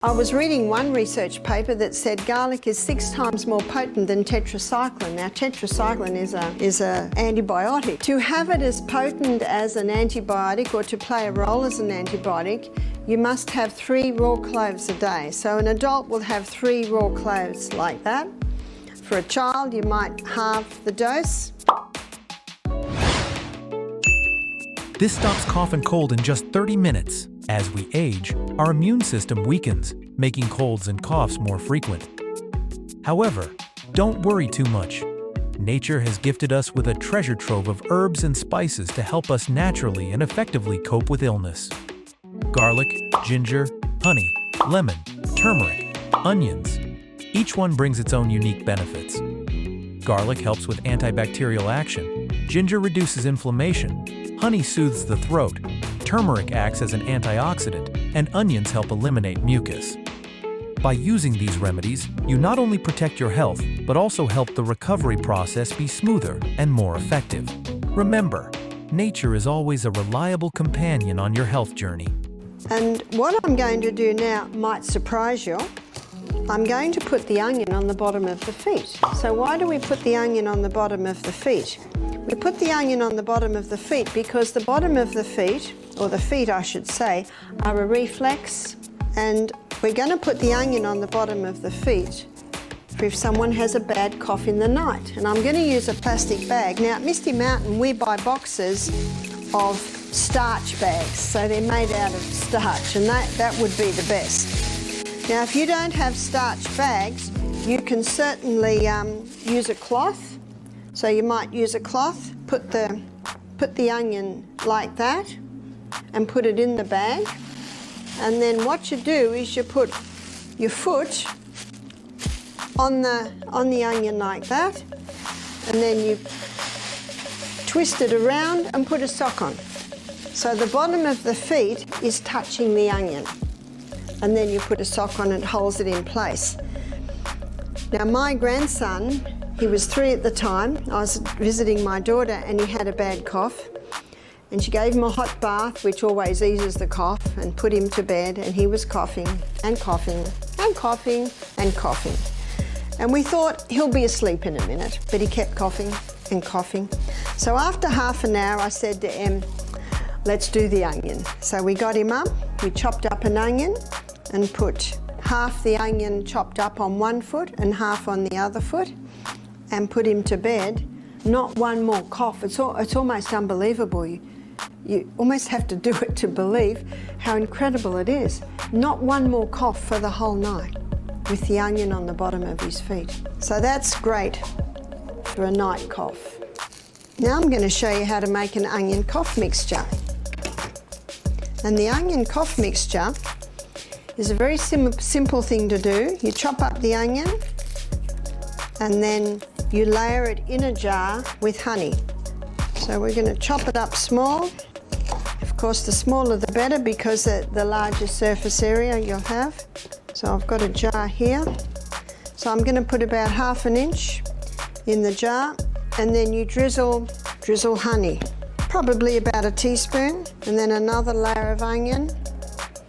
I was reading one research paper that said garlic is 6 times more potent than tetracycline. Now, tetracycline is a antibiotic. To have it as potent as an antibiotic or to play a role as an antibiotic, you must have 3 raw cloves a day. So an adult will have 3 raw cloves like that. For a child, you might halve the dose. This stops cough and cold in just 30 minutes. As we age, our immune system weakens, making colds and coughs more frequent. However, don't worry too much. Nature has gifted us with a treasure trove of herbs and spices to help us naturally and effectively cope with illness. Garlic, ginger, honey, lemon, turmeric, onions. Each one brings its own unique benefits. Garlic helps with antibacterial action. Ginger reduces inflammation. Honey soothes the throat. Turmeric acts as an antioxidant, and onions help eliminate mucus. By using these remedies, you not only protect your health, but also help the recovery process be smoother and more effective. Remember, nature is always a reliable companion on your health journey. And what I'm going to do now might surprise you. I'm going to put the onion on the bottom of the feet. So why do we put the onion on the bottom of the feet? We put the onion on the bottom of the feet because the bottom of the feet, or the feet I should say, are a reflex, and we're going to put the onion on the bottom of the feet for if someone has a bad cough in the night. And I'm going to use a plastic bag. Now at Misty Mountain we buy boxes of starch bags, so they're made out of starch, and that would be the best. Now if you don't have starch bags, you can certainly use a cloth. So you might use a cloth, put the onion like that and put it in the bag. And then what you do is you put your foot on the onion like that, and then you twist it around and put a sock on. So the bottom of the feet is touching the onion. And then you put a sock on and it holds it in place. Now my grandson, he was 3 at the time. I was visiting my daughter and he had a bad cough. And she gave him a hot bath, which always eases the cough, and put him to bed, and he was coughing and coughing and coughing and coughing. And we thought he'll be asleep in a minute, but he kept coughing and coughing. So after half an hour I said to Em, let's do the onion. So we got him up, we chopped up an onion and put half the onion chopped up on one foot and half on the other foot, and put him to bed. Not one more cough. It's almost unbelievable. You almost have to do it to believe how incredible it is. Not one more cough for the whole night with the onion on the bottom of his feet. So that's great for a night cough. Now I'm going to show you how to make an onion cough mixture. And the onion cough mixture is a very simple thing to do. You chop up the onion and then you layer it in a jar with honey. So we're going to chop it up small. Of course, the smaller the better because the larger surface area you'll have. So I've got a jar here. So I'm going to put about ½ an inch in the jar, and then you drizzle honey, probably about a teaspoon, and then another layer of onion,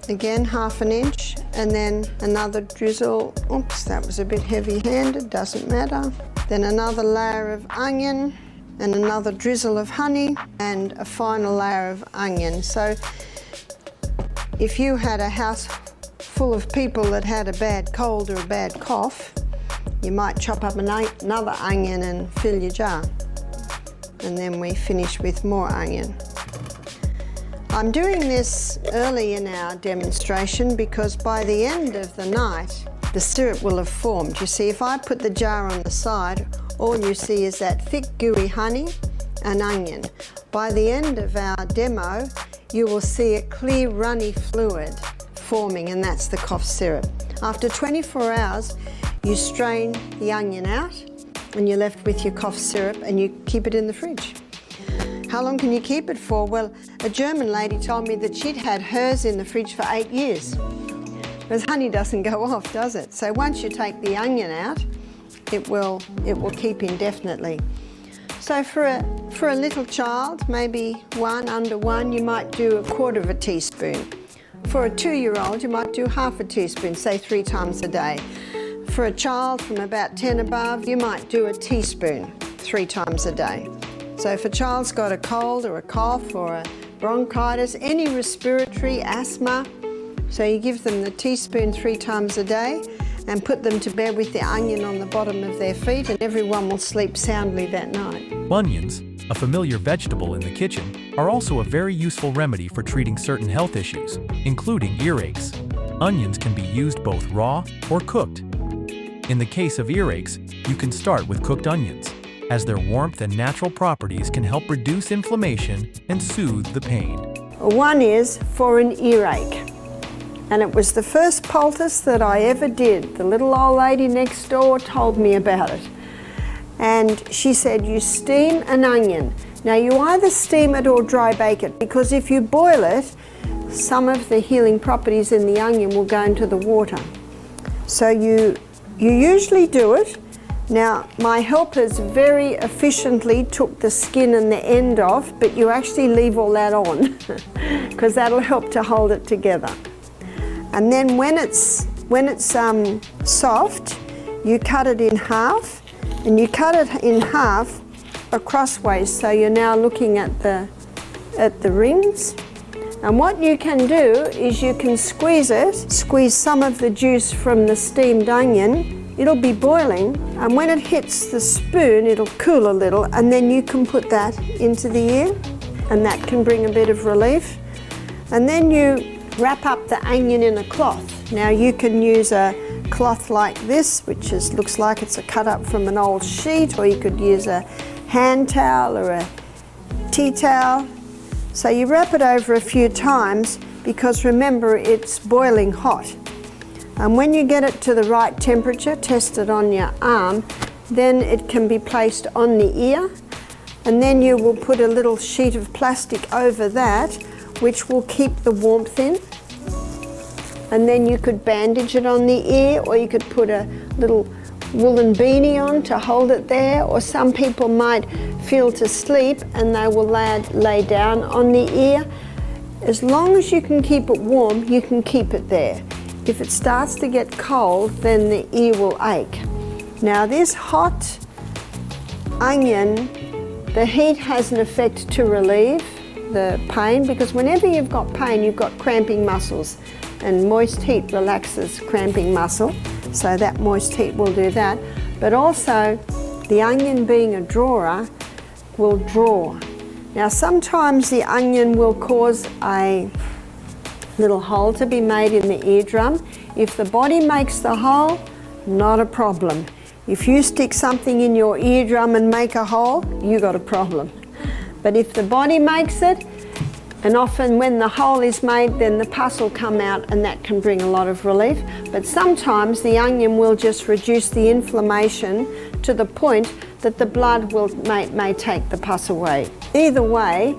again ½ an inch, and then another drizzle. Oops, that was a bit heavy-handed, doesn't matter. Then another layer of onion and another drizzle of honey and a final layer of onion. So if you had a house full of people that had a bad cold or a bad cough, you might chop up another onion and fill your jar. And then we finish with more onion. I'm doing this early in our demonstration because by the end of the night, the syrup will have formed. You see, if I put the jar on the side, all you see is that thick, gooey honey and onion. By the end of our demo, you will see a clear, runny fluid forming, and that's the cough syrup. After 24 hours, you strain the onion out, and you're left with your cough syrup, and you keep it in the fridge. How long can you keep it for? Well, a German lady told me that she'd had hers in the fridge for 8 years. Because honey doesn't go off, does it? So once you take the onion out, it will keep indefinitely. So for a little child, maybe under one, you might do 1/4 teaspoon. For a 2-year-old, you might do half a teaspoon, say 3 times a day. For a child from about 10 above, you might do a teaspoon 3 times a day. So if a child's got a cold or a cough or a bronchitis, any respiratory asthma, so you give them the teaspoon 3 times a day and put them to bed with the onion on the bottom of their feet, and everyone will sleep soundly that night. Onions, a familiar vegetable in the kitchen, are also a very useful remedy for treating certain health issues, including earaches. Onions can be used both raw or cooked. In the case of earaches, you can start with cooked onions, as their warmth and natural properties can help reduce inflammation and soothe the pain. One is for an earache. And it was the first poultice that I ever did. The little old lady next door told me about it. And she said, you steam an onion. Now you either steam it or dry bake it, because if you boil it, some of the healing properties in the onion will go into the water. So you usually do it. Now my helpers very efficiently took the skin and the end off, but you actually leave all that on because that'll help to hold it together. And then when it's soft, you cut it in half, and you cut it in half crossways, so you're now looking at the rings. And what you can do is you can squeeze some of the juice from the steamed onion. It'll be boiling, and when it hits the spoon, it'll cool a little, and then you can put that into the ear, and that can bring a bit of relief. And then you wrap up the onion in a cloth. Now you can use a cloth like this, which looks like it's a cut up from an old sheet, or you could use a hand towel or a tea towel. So you wrap it over a few times, because remember, it's boiling hot. And when you get it to the right temperature, test it on your arm, then it can be placed on the ear, and then you will put a little sheet of plastic over that, which will keep the warmth in. And then you could bandage it on the ear, or you could put a little woolen beanie on to hold it there, or some people might feel to sleep and they will lay down on the ear. As long as you can keep it warm, you can keep it there. If it starts to get cold, then the ear will ache. Now this hot onion, the heat has an effect to relieve the pain, because whenever you've got pain, you've got cramping muscles, and moist heat relaxes cramping muscle, so that moist heat will do that. But also, the onion being a drawer will draw. Now sometimes the onion will cause a little hole to be made in the eardrum. If the body makes the hole, not a problem. If you stick something in your eardrum and make a hole, you got a problem. But if the body makes it, and often when the hole is made, then the pus will come out, and that can bring a lot of relief. But sometimes the onion will just reduce the inflammation to the point that the blood may take the pus away. Either way,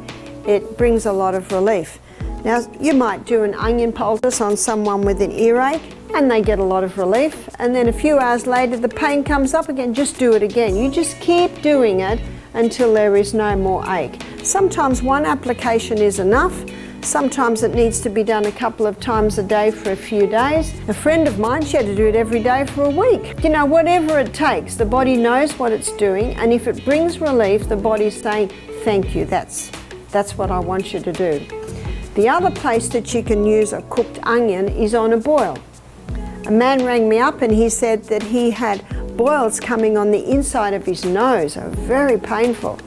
it brings a lot of relief. Now, you might do an onion poultice on someone with an earache, and they get a lot of relief. And then a few hours later, the pain comes up again. Just do it again. You just keep doing it until there is no more ache. Sometimes one application is enough. Sometimes it needs to be done a couple of times a day for a few days. A friend of mine, she had to do it every day for a week. You know, whatever it takes, the body knows what it's doing, and if it brings relief, the body's saying, thank you, that's what I want you to do. The other place that you can use a cooked onion is on a boil. A man rang me up and he said that he had boils coming on the inside of his nose. They were very painful.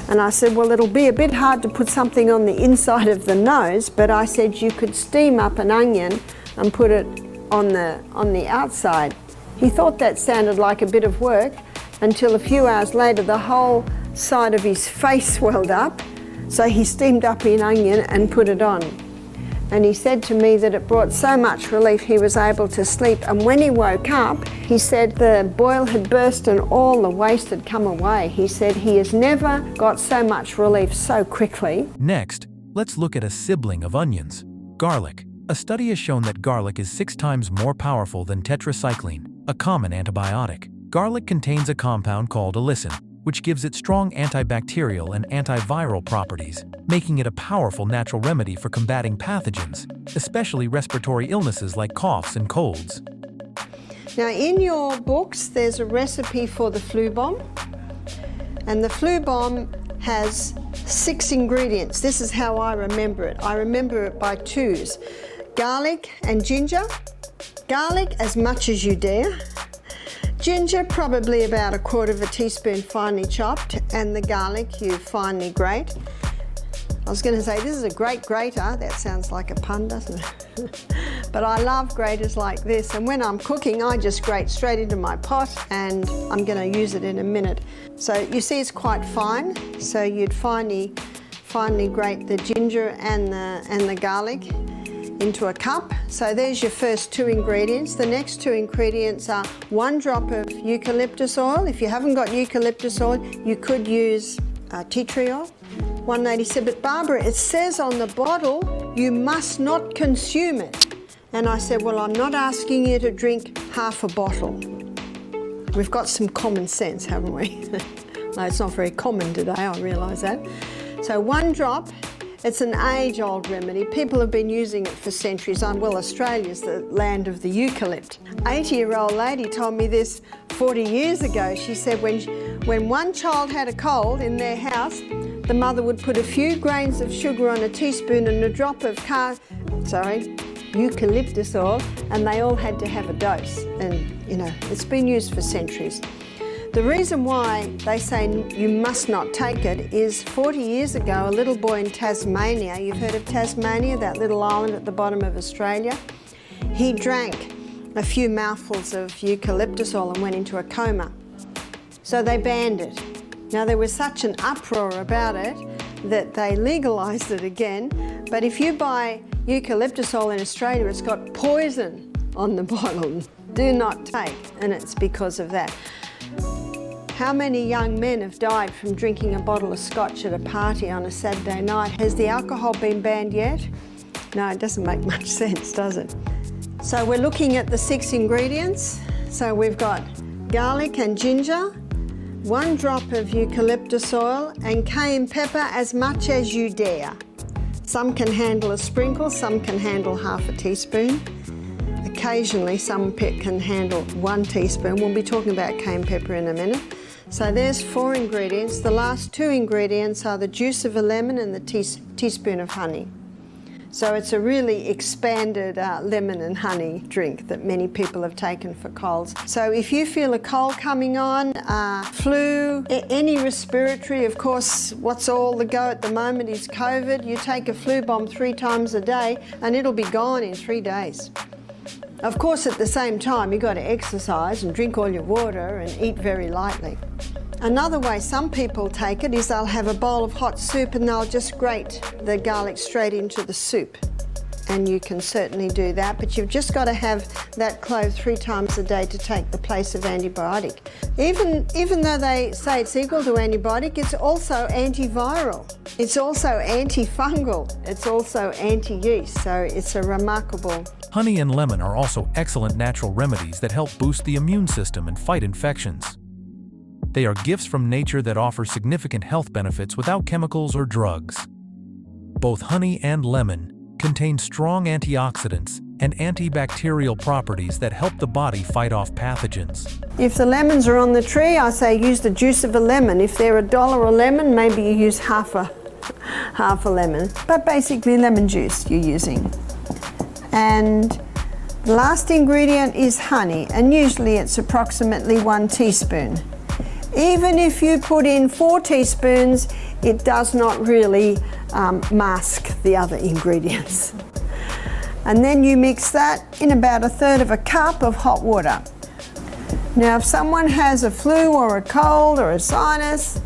And I said, well, it'll be a bit hard to put something on the inside of the nose, but I said you could steam up an onion and put it on the outside. He thought that sounded like a bit of work, until a few hours later the whole side of his face swelled up. So he steamed up an onion and put it on. And he said to me that it brought so much relief he was able to sleep. And when he woke up, he said the boil had burst and all the waste had come away. He said he has never got so much relief so quickly. Next, let's look at a sibling of onions, garlic. A study has shown that garlic is 6 times more powerful than tetracycline, a common antibiotic. Garlic contains a compound called allicin, which gives it strong antibacterial and antiviral properties, making it a powerful natural remedy for combating pathogens, especially respiratory illnesses like coughs and colds. Now in your books there's a recipe for the flu bomb, and the flu bomb has 6 ingredients. This is how I remember it. I remember it by 2s. Garlic and ginger. Garlic as much as you dare. Ginger probably about 1/4 teaspoon finely chopped, and the garlic you finely grate. I was going to say this is a great grater. That sounds like a pun, doesn't it? But I love graters like this, and when I'm cooking I just grate straight into my pot, and I'm going to use it in a minute. So you see it's quite fine, so you'd finely grate the ginger and the garlic into a cup. So there's your first 2 ingredients. The next 2 ingredients are 1 drop of eucalyptus oil. If you haven't got eucalyptus oil, you could use tea tree oil. 1 lady said, but Barbara, it says on the bottle you must not consume it. And I said, well, I'm not asking you to drink half a bottle. We've got some common sense, haven't we? No, it's not very common today, I realise that. So 1 drop. It's an age-old remedy. People have been using it for centuries. Well, Australia's the land of the eucalypt. 80-year-old lady told me this 40 years ago. She said when one child had a cold in their house, the mother would put a few grains of sugar on a teaspoon and a drop of eucalyptus oil, and they all had to have a dose. And, you know, it's been used for centuries. The reason why they say you must not take it is 40 years ago, a little boy in Tasmania, you've heard of Tasmania, that little island at the bottom of Australia, he drank a few mouthfuls of eucalyptus oil and went into a coma. So they banned it. Now there was such an uproar about it that they legalised it again, but if you buy eucalyptus oil in Australia, it's got poison on the bottle. Do not take, and it's because of that. How many young men have died from drinking a bottle of scotch at a party on a Saturday night? Has the alcohol been banned yet? No, it doesn't make much sense, does it? So we're looking at the 6 ingredients. So we've got garlic and ginger, 1 drop of eucalyptus oil, and cayenne pepper as much as you dare. Some can handle a sprinkle, some can handle half a teaspoon. Occasionally some can handle 1 teaspoon. We'll be talking about cayenne pepper in a minute. So there's 4 ingredients. The last 2 ingredients are the juice of a lemon and the teaspoon of honey. So it's a really expanded lemon and honey drink that many people have taken for colds. So if you feel a cold coming on, flu, any respiratory, of course, what's all the go at the moment is COVID. You take a flu bomb 3 times a day and it'll be gone in 3 days. Of course, at the same time, you've got to exercise and drink all your water and eat very lightly. Another way some people take it is they'll have a bowl of hot soup and they'll just grate the garlic straight into the soup. And you can certainly do that, but you've just got to have that clove 3 times a day to take the place of antibiotic. Even though they say it's equal to antibiotic, it's also antiviral. It's also antifungal. It's also anti-yeast, so it's a remarkable. Honey and lemon are also excellent natural remedies that help boost the immune system and fight infections. They are gifts from nature that offer significant health benefits without chemicals or drugs. Both honey and lemon contain strong antioxidants and antibacterial properties that help the body fight off pathogens. If the lemons are on the tree, I say use the juice of a lemon. If they're $1 a lemon, maybe you use half a lemon. But basically lemon juice you're using. And the last ingredient is honey, and usually it's approximately 1 teaspoon. Even if you put in 4 teaspoons, it does not really mask the other ingredients. And then you mix that in about 1/3 of a cup of hot water. Now, if someone has a flu or a cold or a sinus,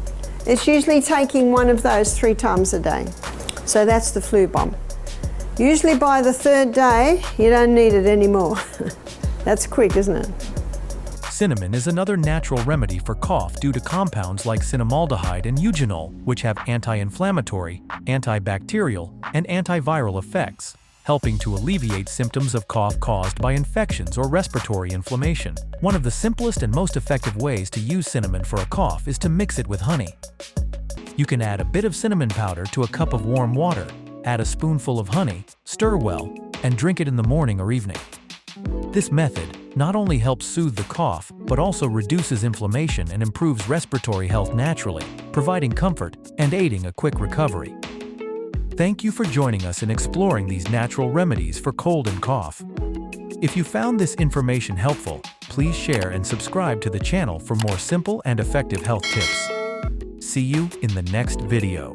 it's usually taking one of those 3 times a day. So that's the flu bomb. Usually by the 3rd day, you don't need it anymore. That's quick, isn't it? Cinnamon is another natural remedy for cough due to compounds like cinnamaldehyde and eugenol, which have anti-inflammatory, antibacterial, and antiviral effects, helping to alleviate symptoms of cough caused by infections or respiratory inflammation. One of the simplest and most effective ways to use cinnamon for a cough is to mix it with honey. You can add a bit of cinnamon powder to a cup of warm water, add a spoonful of honey, stir well, and drink it in the morning or evening. This method not only helps soothe the cough, but also reduces inflammation and improves respiratory health naturally, providing comfort and aiding a quick recovery. Thank you for joining us in exploring these natural remedies for cold and cough. If you found this information helpful, please share and subscribe to the channel for more simple and effective health tips. See you in the next video.